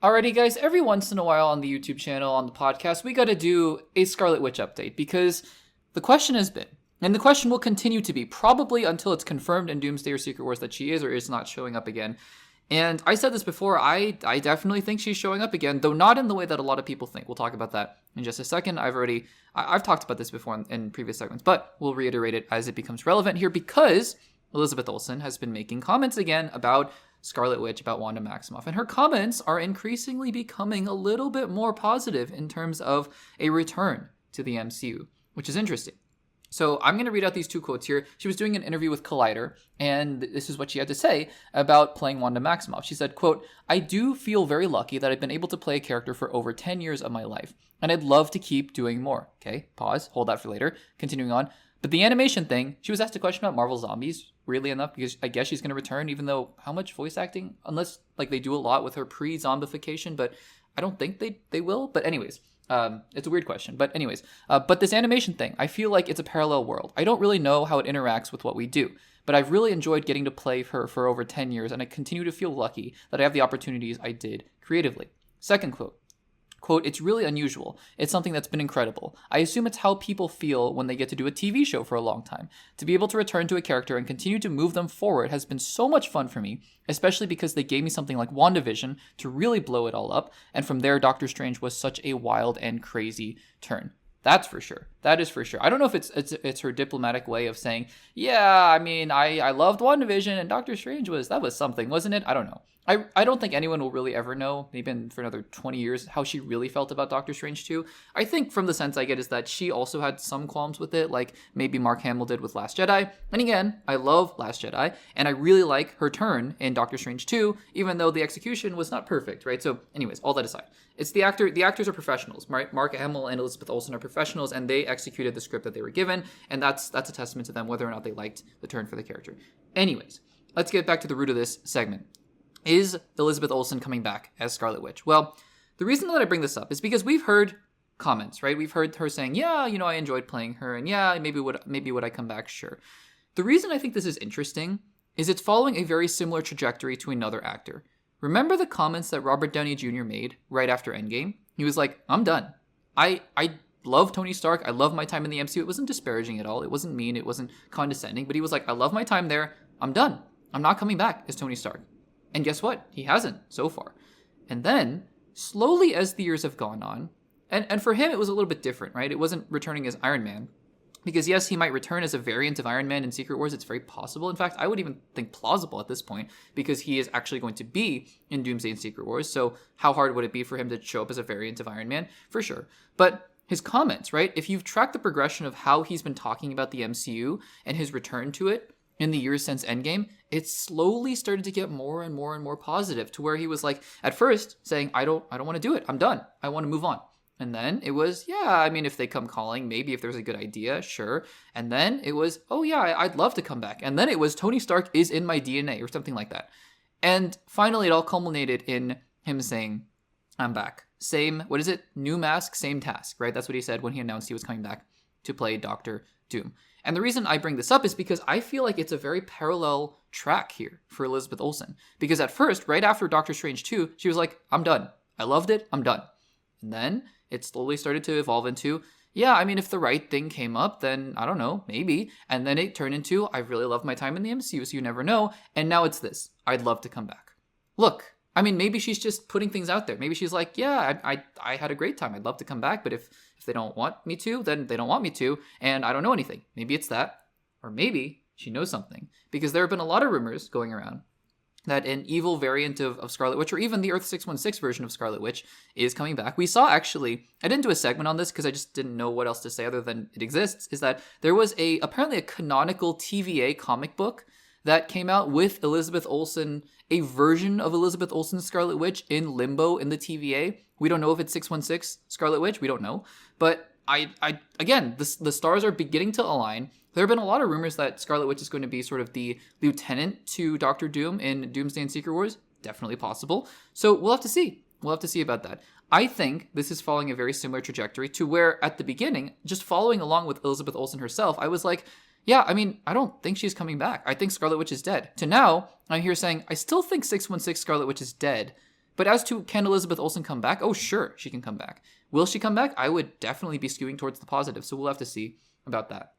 Alrighty, guys, every once in a while on the YouTube channel, on the podcast, we gotta do a Scarlet Witch update because the question has been, and the question will continue to be, probably until it's confirmed in Doomsday or Secret Wars that she is or is not showing up again. And I said this before, I definitely think she's showing up again, though not in the way that a lot of people think. We'll talk about that in just a second. I've talked about this before in previous segments, but we'll reiterate it as it becomes relevant here because Elizabeth Olsen has been making comments again about Scarlet Witch, about Wanda Maximoff. And her comments are increasingly becoming a little bit more positive in terms of a return to the MCU, which is interesting. So I'm going to read out these two quotes here. She was doing an interview with Collider, and this is what she had to say about playing Wanda Maximoff. She said, quote, "I do feel very lucky that I've been able to play a character for over 10 years of my life, and I'd love to keep doing more." Okay, pause, hold that for later. Continuing on. But the animation thing, she was asked a question about Marvel Zombies, weirdly enough, because I guess she's going to return, even though how much voice acting? Unless, like, they do a lot with her pre-zombification, but I don't think they will. But anyways, it's a weird question. But anyways, but this animation thing, I feel like it's a parallel world. I don't really know how it interacts with what we do, but I've really enjoyed getting to play her for over 10 years, and I continue to feel lucky that I have the opportunities I did creatively. Second quote. Quote, "It's really unusual. It's something that's been incredible. I assume it's how people feel when they get to do a TV show for a long time. To be able to return to a character and continue to move them forward has been so much fun for me, especially because they gave me something like WandaVision to really blow it all up, and from there, Doctor Strange was such a wild and crazy turn." That's for sure. That is for sure. I don't know if it's her diplomatic way of saying, yeah, I mean, I loved WandaVision and Doctor Strange was something, wasn't it? I don't know. I don't think anyone will really ever know, maybe for another 20 years, how she really felt about Doctor Strange 2. I think from the sense I get is that she also had some qualms with it, like maybe Mark Hamill did with Last Jedi. And again, I love Last Jedi, and I really like her turn in Doctor Strange 2, even though the execution was not perfect, right? So anyways, all that aside, it's the actors are professionals, right? Mark Hamill and Elizabeth Olsen are professionals, and they executed the script that they were given, and that's a testament to them, whether or not they liked the turn for the character. Anyways, let's get back to the root of this segment. Is Elizabeth Olsen coming back as Scarlet Witch? Well, the reason that I bring this up is because we've heard comments, right? We've heard her saying, yeah, I enjoyed playing her, and yeah, maybe would I come back? Sure. The reason I think this is interesting is it's following a very similar trajectory to another actor. Remember the comments that Robert Downey Jr. made right after Endgame? He was like, I'm done. I love Tony Stark. I love my time in the MCU. It wasn't disparaging at all. It wasn't mean. It wasn't condescending. But he was like, I love my time there. I'm done. I'm not coming back as Tony Stark. And guess what? He hasn't so far. And then, slowly as the years have gone on, and for him it was a little bit different, right? It wasn't returning as Iron Man. Because yes, he might return as a variant of Iron Man in Secret Wars. It's very possible. In fact, I would even think plausible at this point, because he is actually going to be in Doomsday and Secret Wars. So how hard would it be for him to show up as a variant of Iron Man? For sure. But his comments, right? If you've tracked the progression of how he's been talking about the MCU and his return to it in the years since Endgame, it slowly started to get more and more and more positive, to where he was like, at first saying, I don't want to do it. I'm done. I want to move on. And then it was, yeah, I mean, if they come calling, maybe if there's a good idea, sure. And then it was, oh yeah, I'd love to come back. And then it was, Tony Stark is in my DNA, or something like that. And finally, it all culminated in him saying, I'm back. Same, what is it? New mask, same task, right? That's what he said when he announced he was coming back to play Doctor Doom. And the reason I bring this up is because I feel like it's a very parallel track here for Elizabeth Olsen. Because at first, right after Doctor Strange 2, she was like, I'm done. I loved it. I'm done. And then it slowly started to evolve into, yeah, I mean, if the right thing came up, then I don't know, maybe. And then it turned into, I really love my time in the MCU, so you never know. And now it's this, I'd love to come back. Look, I mean, maybe she's just putting things out there. Maybe she's like, yeah, I had a great time. I'd love to come back. But if they don't want me to, then they don't want me to. And I don't know anything. Maybe it's that. Or maybe she knows something. Because there have been a lot of rumors going around that an evil variant of Scarlet Witch, or even the Earth 616 version of Scarlet Witch, is coming back. We saw, actually, I didn't do a segment on this because I just didn't know what else to say other than it exists, is that there was apparently a canonical TVA comic book that came out with Elizabeth Olsen, a version of Elizabeth Olsen's Scarlet Witch in limbo in the TVA. We don't know if it's 616 Scarlet Witch. We don't know. But again, the stars are beginning to align. There have been a lot of rumors that Scarlet Witch is going to be sort of the lieutenant to Doctor Doom in Doomsday and Secret Wars. Definitely possible. So we'll have to see. We'll have to see about that. I think this is following a very similar trajectory to where at the beginning, just following along with Elizabeth Olsen herself, I was like, yeah, I mean, I don't think she's coming back. I think Scarlet Witch is dead. To now, I'm here saying, I still think 616 Scarlet Witch is dead, But as to can Elizabeth Olsen come back? Oh, sure, she can come back. Will she come back? I would definitely be skewing towards the positive, so we'll have to see about that.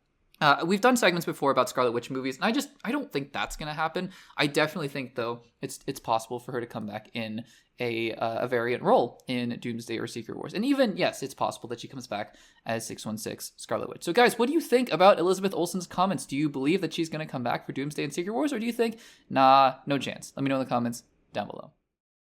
We've done segments before about Scarlet Witch movies, and I don't think that's going to happen. I definitely think, though, it's possible for her to come back in a variant role in Doomsday or Secret Wars. And even, yes, it's possible that she comes back as 616 Scarlet Witch. So, guys, what do you think about Elizabeth Olsen's comments? Do you believe that she's going to come back for Doomsday and Secret Wars, or do you think, nah, no chance? Let me know in the comments down below.